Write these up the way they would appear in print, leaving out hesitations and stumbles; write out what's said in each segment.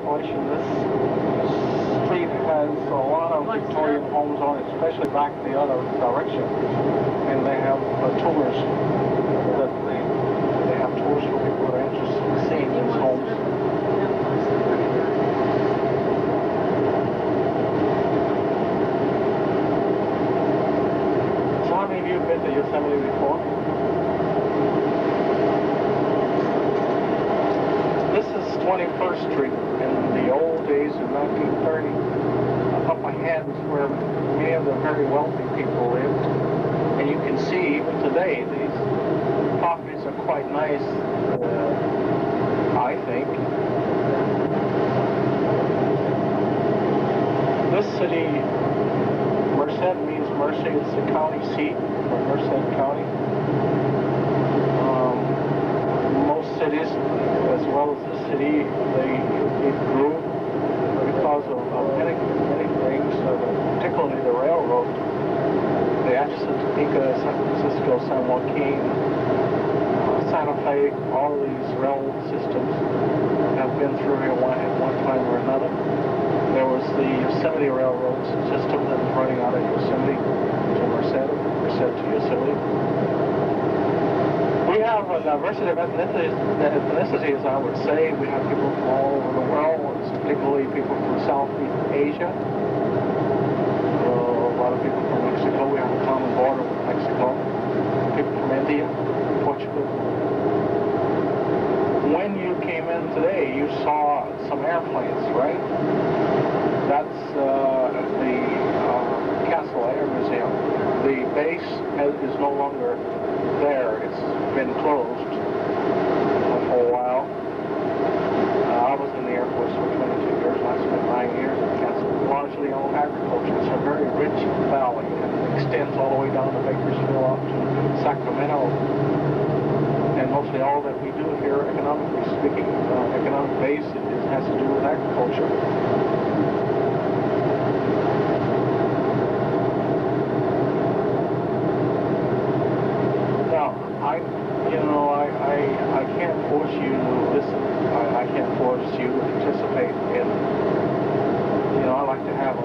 population. This street has a lot of Victorian homes on it, especially back the other direction. And they have tours that they have tours for people who are interested in seeing these homes. So how many of you have been to Yosemite before? This is 21st Street. In the old days of 1930, up ahead is where many of the very wealthy people lived. And you can see, even today, these properties are quite nice, I think. This city, Merced means Mercy. It's the county seat for Merced County. Most cities, as well as this city, it grew because of many things, particularly the railroad. The access to Topeka, San Francisco, San Joaquin, Santa Fe, all these rail systems have been through here at one time or another. There was the Yosemite Railroad system that was running out of Yosemite to Merced to Yosemite. We have a diversity of ethnicities, I would say. We have people from all over the world, particularly people from Southeast Asia. A lot of people from Mexico. We have a common border with Mexico. People from India, Portugal. When you came in today, you saw some airplanes, right? That's the Castle Air Museum. The base is no longer there. It's been closed for a while. I was in the Air Force for 22 years, and I spent 9 years in the castle, largely on agriculture. It's a very rich valley, and it extends all the way down to Bakersfield up to Sacramento. And mostly all that we do here, economically speaking, economic base, has to do with agriculture. I can't force you to listen. I can't force you to participate in, I like to have a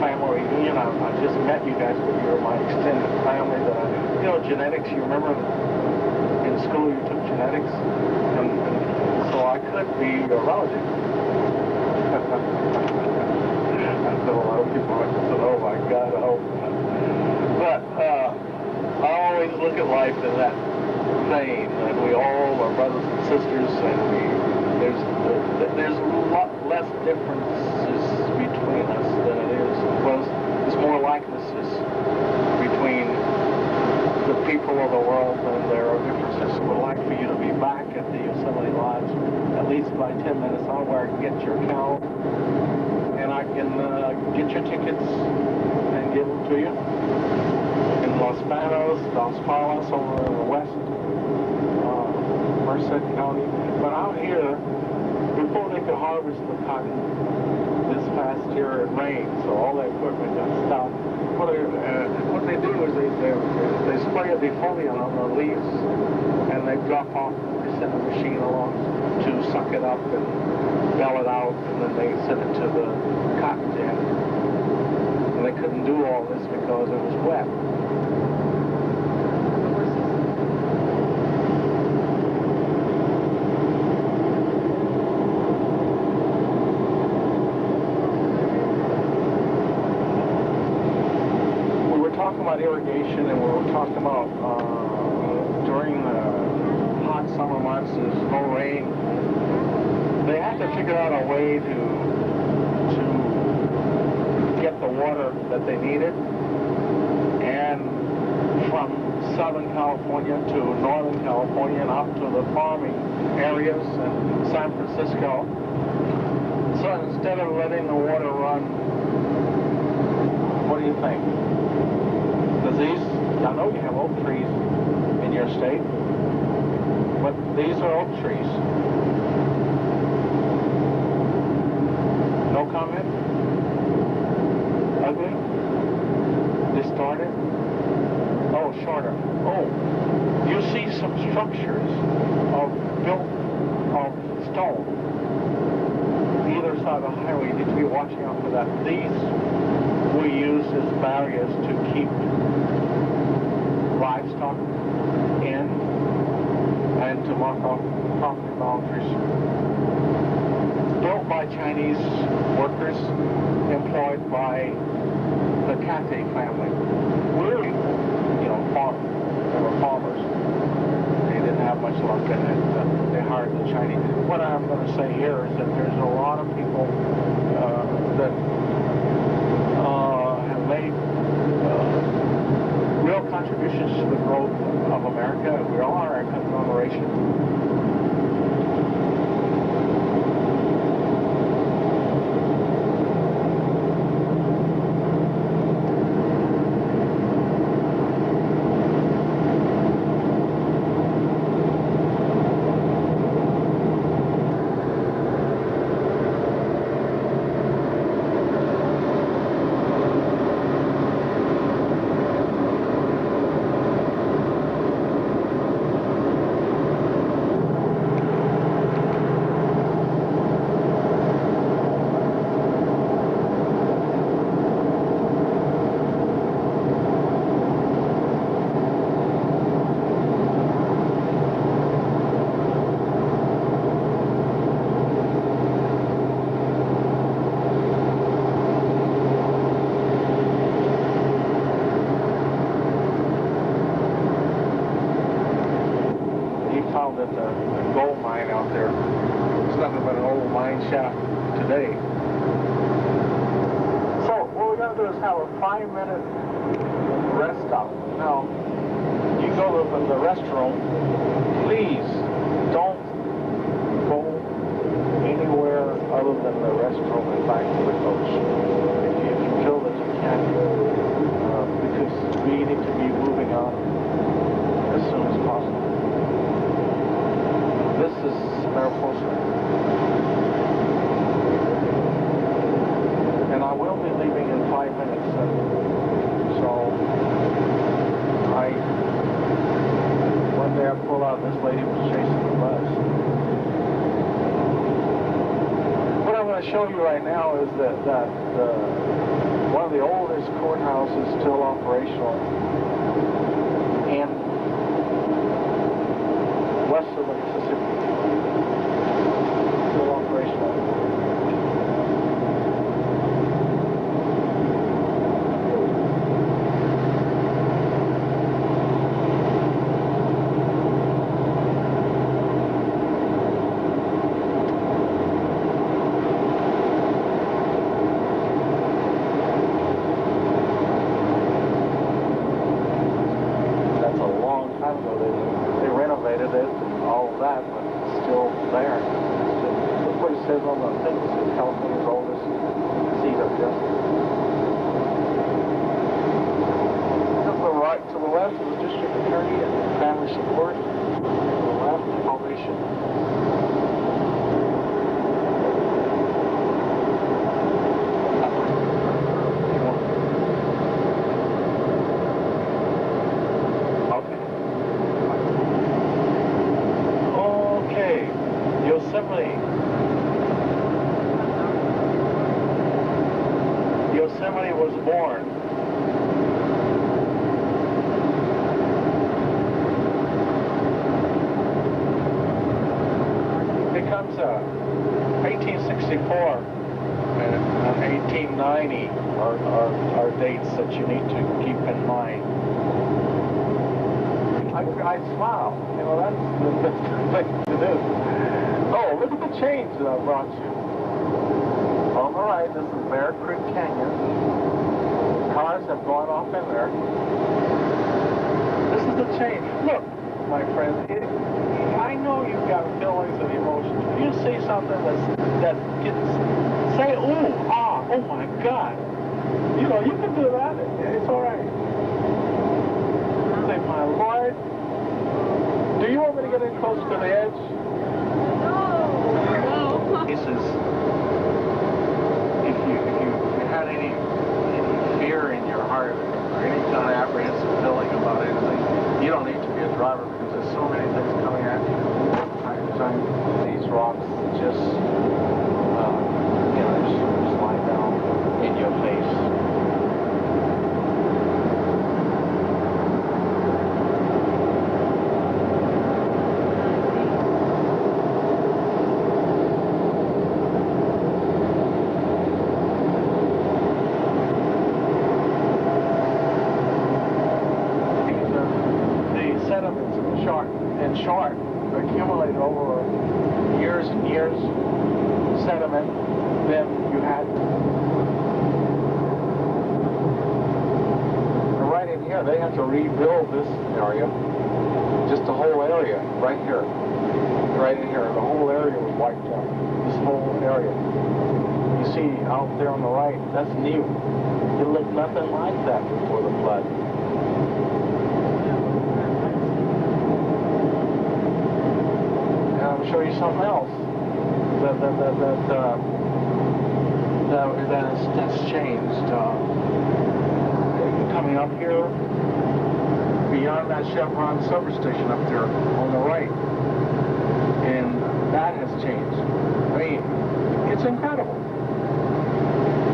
family reunion. I just met you guys, but you're my extended family that genetics, you remember in school you took genetics? And so I could be your relative. I know a lot of people like to say, oh my God, I hope not. But I always look at life in that vein, and we all are brothers and sisters, and there's a lot less differences between us than it is. Well, there's more likenesses between the people of the world than there are differences. I would like for you to be back at the Yosemite Lodge at least by 10 minutes on, where I can get your account, and I can get your tickets and give them to you. In Los Palos over in the west, Merced County. But out here, before they could harvest the cotton, this past year it rained, so all the equipment got stopped. What they do is they spray a defoliant on the leaves, and they drop off, they send a machine along to suck it up and bell it out, and then they send it to the cotton gin. And they couldn't do all this because it was wet. About irrigation, and we were talking about during the hot summer months, there's no rain. They had to figure out a way to get the water that they needed, and from Southern California to Northern California and up to the farming areas in San Francisco. So instead of letting the water run, what do you think? I know you have oak trees in your state, but these are oak trees. No comment? Ugly? Distorted? Oh, shorter. Oh, you see some structures built of stone side of the highway, you need to be watching out for that. These we use as barriers to keep livestock in and to mark off property boundaries. Built by Chinese workers employed by the Cathay family. We're, farmers. They were farmers. They didn't have much luck, and they hired the Chinese. What I'm going to say here is that there's a lot of people that have made real contributions to the growth of America. We all are a conglomeration. That the gold mine out there, it's nothing but an old mine shaft today. So what we're going to do is have a 5-minute rest stop. Now, you go to the restroom, please don't go anywhere other than the restroom and back to the coach. If you feel that you can, because we need to be moving on as soon as possible. This is Mariposa. And I will be leaving in 5 minutes. So one day I pull out, this lady was chasing the bus. What I'm going to show you right now is that one of the oldest courthouses still operational and west of the Mississippi. Still operational. That's a long time ago. They renovated it and all of that, but it's still there. Look what it says on the thing. It says California's oldest seat of justice. To the left is the district attorney and family support. To the left, probation. Okay, Yosemite. Yosemite was born. It comes 1864 and 1890 are dates that you need to keep in mind. I smile. That's the thing to do. Oh, look at the change that I brought you. On the right, this is Bear Creek Canyon. Cars have gone off in there. This is the change. Look, my friend, I know you've got feelings and emotions. When you see something that gets, say, ooh, ah, oh my God. You can do that. It's all right. Say, my Lord, do you want me to get in close to the edge? No. This is, if you had any fear in your heart or any kind of apprehensive feeling about anything, you don't need to be a driver because there's so many things coming at you from time to time. These rocks just, years sediment, then you had right in here, they had to rebuild this area, just the whole area, right here. Right in here, the whole area was wiped out. This whole area. You see out there on the right, that's new. It looked nothing like that before the flood. And I'll show you something else that's changed. Coming up here, beyond that Chevron substation up there on the right. And that has changed. I mean, it's incredible.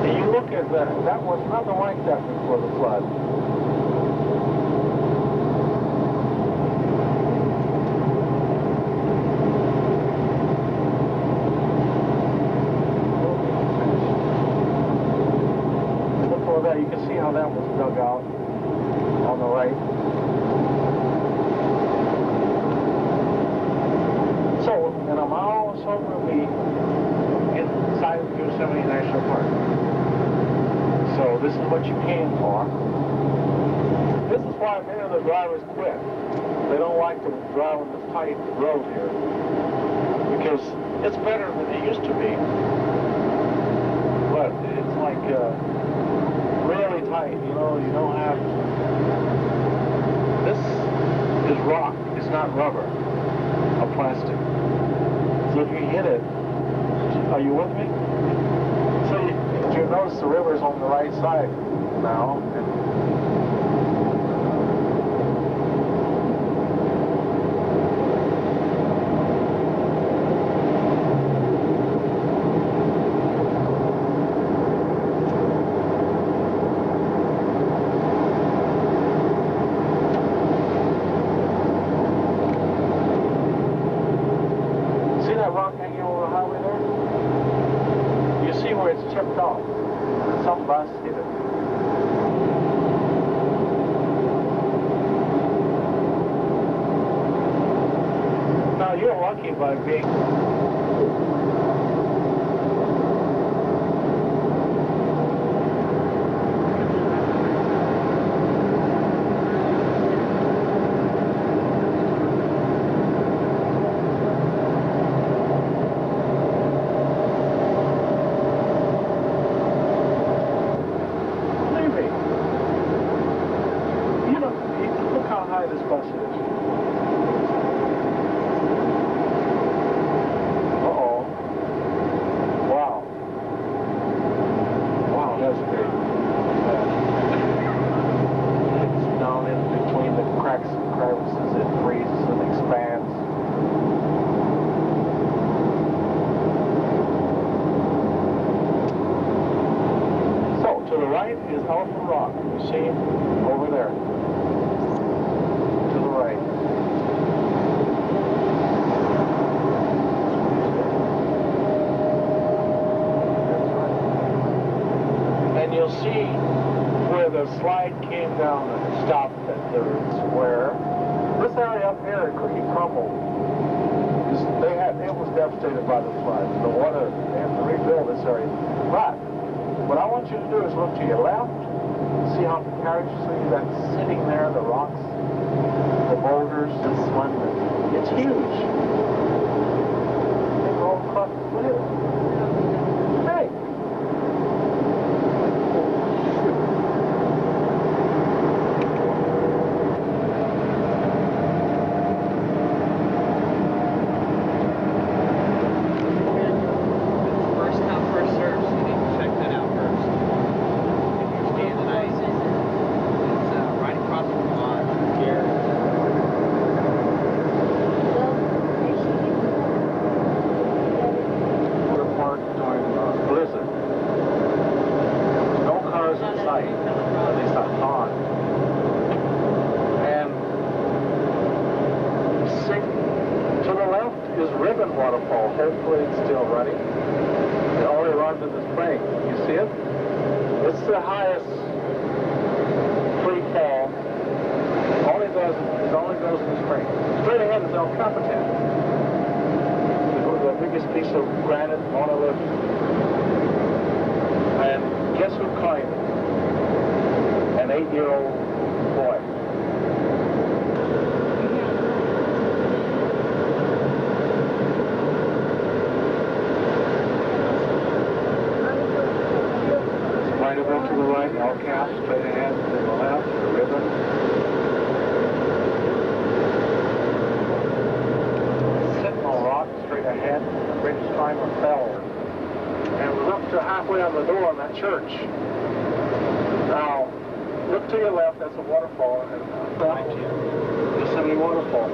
And you look at that was nothing like that before the flood. Before that, you can see how that was dug out on the right. And I'm also going to be inside of Yosemite National Park. So this is what you came for. This is why many of the drivers quit. They don't like to drive on this tight road here because it's better than it used to be. But it's like really tight. You know, you don't have. This is rock. It's not rubber or plastic. So if you hit it, are you with me? So you notice the river's on the right side now. Rock hanging over the highway there? You see where it's chipped off. Some bus hit it. Now you're lucky by being... This bus is. Uh-oh. Wow. Wow, that's big. It's down in between the cracks and crevices. It freezes and expands. So, to the right is Elephant Rock. You see over there. Right. And you'll see where the slide came down and stopped at the square. This area up here, it crumbled. It was devastated by the flood. The water, they had to rebuild this area. But what I want you to do is look to your left, see how the carriage is that's sitting there, the rocks. The boulders, this one, it's huge. They go across the cliff. Hey! First come, first served, so you need to check that out first. If you're staying the night, it's right across from the lodge here. Blizzard. No cars in sight, at least I thought. And to the left is Ribbon Waterfall. Hopefully it's still running. It only runs in the spring. You see it? It's the highest free fall. It only goes in the spring. Straight ahead is El Capitan. biggest piece of granite monolith. And guess who climbed it? An 8-year-old boy. Right over to the right, all caps, straight ahead, to the left, the ribbon. Sentinel Rock, straight ahead, the greatest climber fell. And it was up to halfway on the door of that church. Now, look to your left, that's a waterfall, and Yosemite waterfall.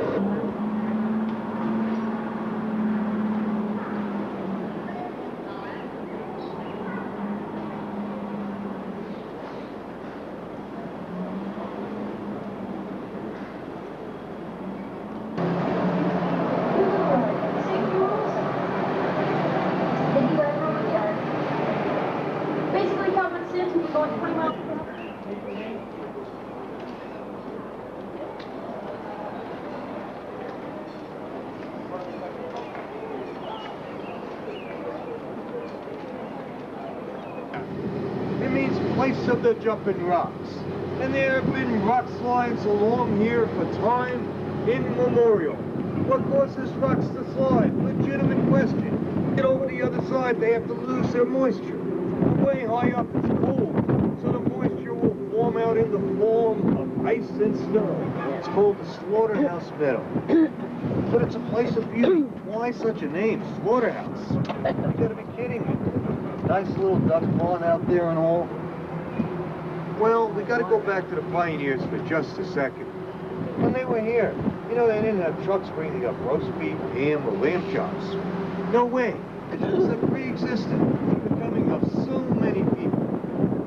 Basically common sense when you go 20 miles per hour. It means place of the jumping rocks. And there have been rock slides along here for time immemorial. What causes rocks to slide? Legitimate question. Get over the other side, they have to lose their moisture. Way high up it's cold, so the moisture will form out in the form of ice and snow. It's called the slaughterhouse meadow. But it's a place of beauty. Why such a name, slaughterhouse? You gotta be kidding me. Nice little duck pond out there and all. Well, we gotta go back to the pioneers for just a second. When they were here, you know, they didn't have trucks bringing up roast beef, ham, or lamb chops. No way. It was a pre-existent, becoming of so many people.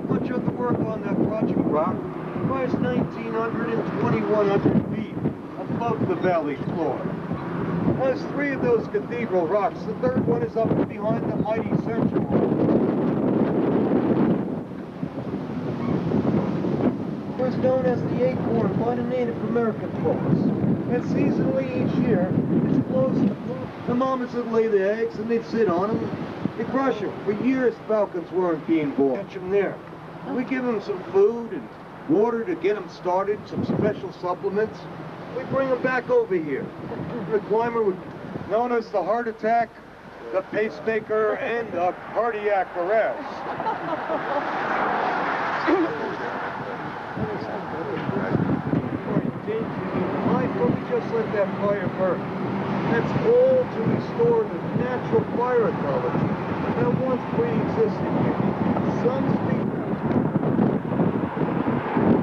Much of the work on that Project Rock requires 1,900 and 2,100 feet above the valley floor. There's 3 of those cathedral rocks. The 3rd one is up behind the mighty Central. It was known as the acorn by the Native American folks. And seasonally each year, it's closed. The mamas would lay the eggs and they'd sit on them. They'd crush them. For years, falcons weren't being born. Catch them there. We give them some food and water to get them started, some special supplements. We bring them back over here. The climber was known as the heart attack, the pacemaker, and the cardiac arrest. But we just let that fire burn. That's all to restore the natural fire ecology that once pre-existed here. Some speakers.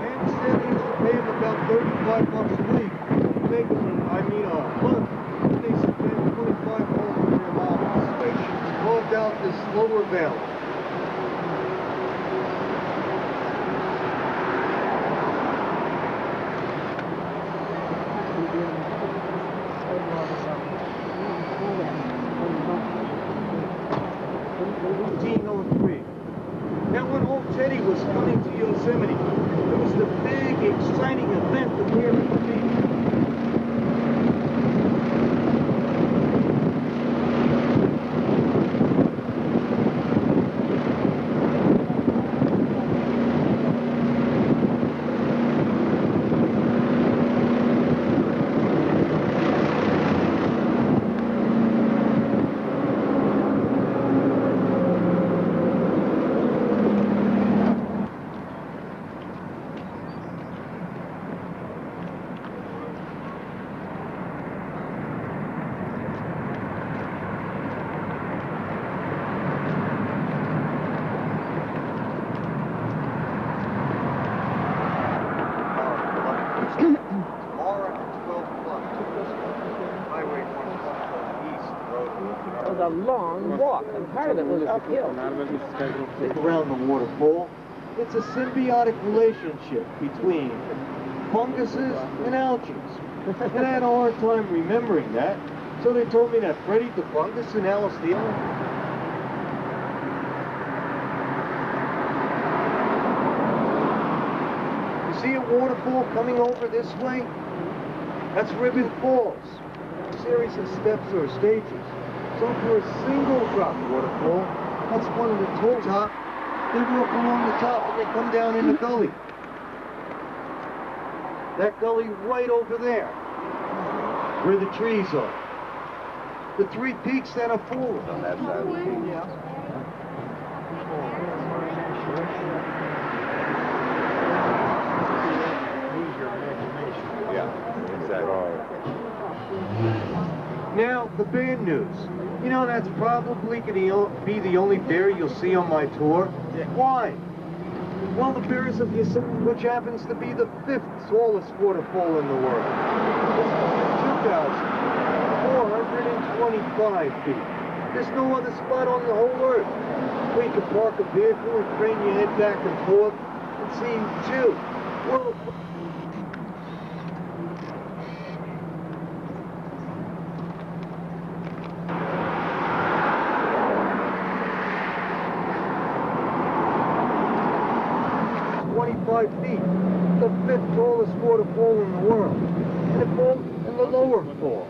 And said they used to pay them about $35 a week. They, a month. They spent 25 homes in their mountains. They carved out this lower valley. Now when old Teddy was coming to Yosemite, it was the big, exciting event that we ever could be. It was a long walk, and part of it was uphill. Look around the waterfall. It's a symbiotic relationship between funguses and algae. And I had a hard time remembering that, so they told me that Freddie the fungus and Alice the algae. You see a waterfall coming over this way? That's Ribbon Falls. A series of steps or stages. So for a single drop waterfall, that's one of the tall top. They walk along the top and they come down in the gully. That gully right over there, where the trees are. The three peaks that are forward. On that side of the peak. Yeah. Yeah, exactly. Now, the bad news. You know, that's probably going to be the only bear you'll see on my tour. Why? Well, the Bears of Yosemite, which happens to be the 5th tallest waterfall in the world. It's 2,425 feet. There's no other spot on the whole earth where you can park a vehicle and crane your head back and forth and see two. Well, 25 feet, the 5th tallest waterfall in the world, and it falls in the lower fall.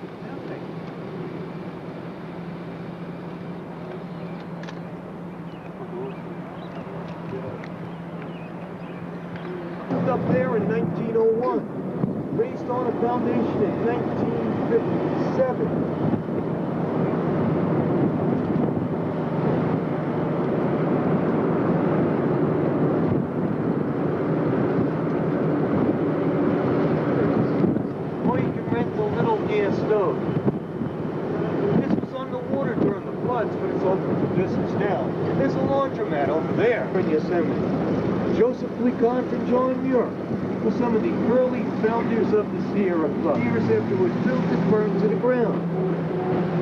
Built up there in 1901, raised on a foundation in 1957. Stove. This was underwater during the floods, but it's open for business now. There's a laundromat over there in Yosemite. Joseph Lecon and John Muir were some of the early founders of the Sierra Club. Years after it was built, it burned to the ground.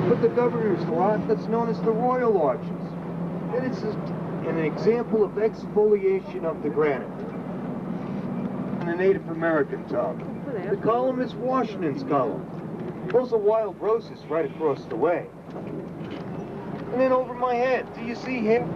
But the governor's lot, that's known as the Royal Arches. And it's an example of exfoliation of the granite. And the Native American tongue. The column is Washington's column. Those are wild roses right across the way. And then over my head, do you see him?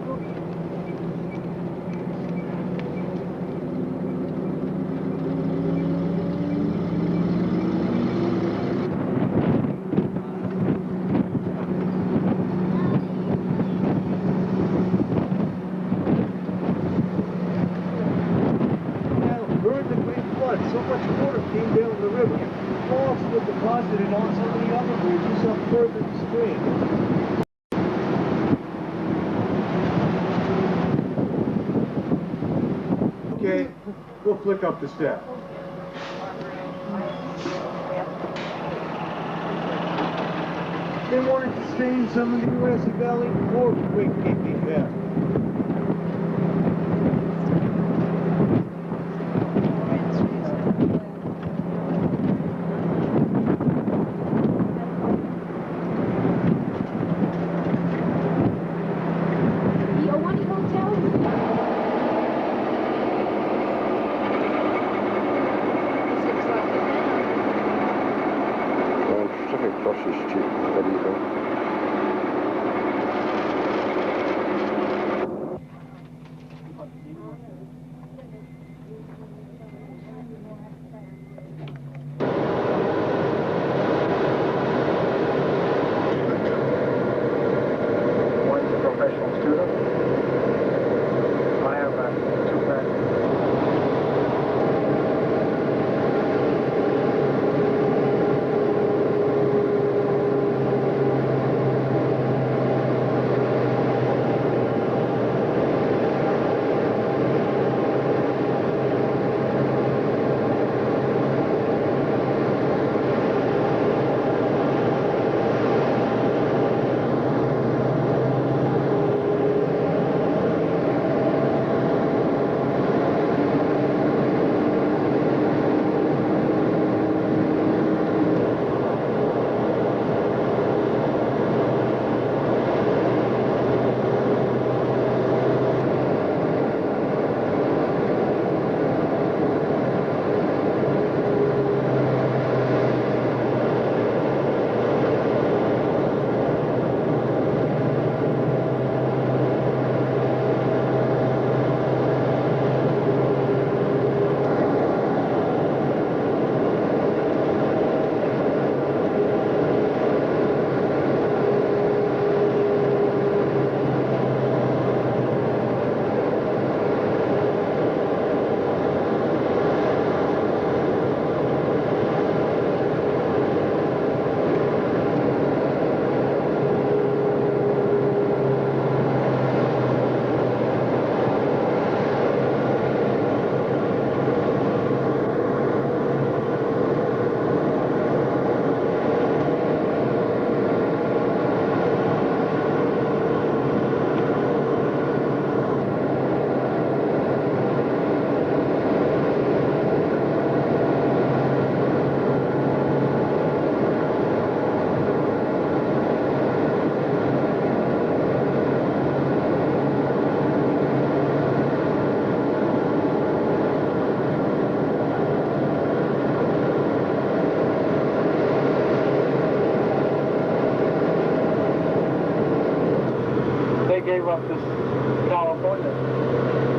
Now, during the Great Flood, so much water came down the river. Logs were deposited on some of the other bridges up further upstream. Okay, we'll flick up the step. They wanted to stay in some of the Grassy Valley before the quake came down. they gave up this California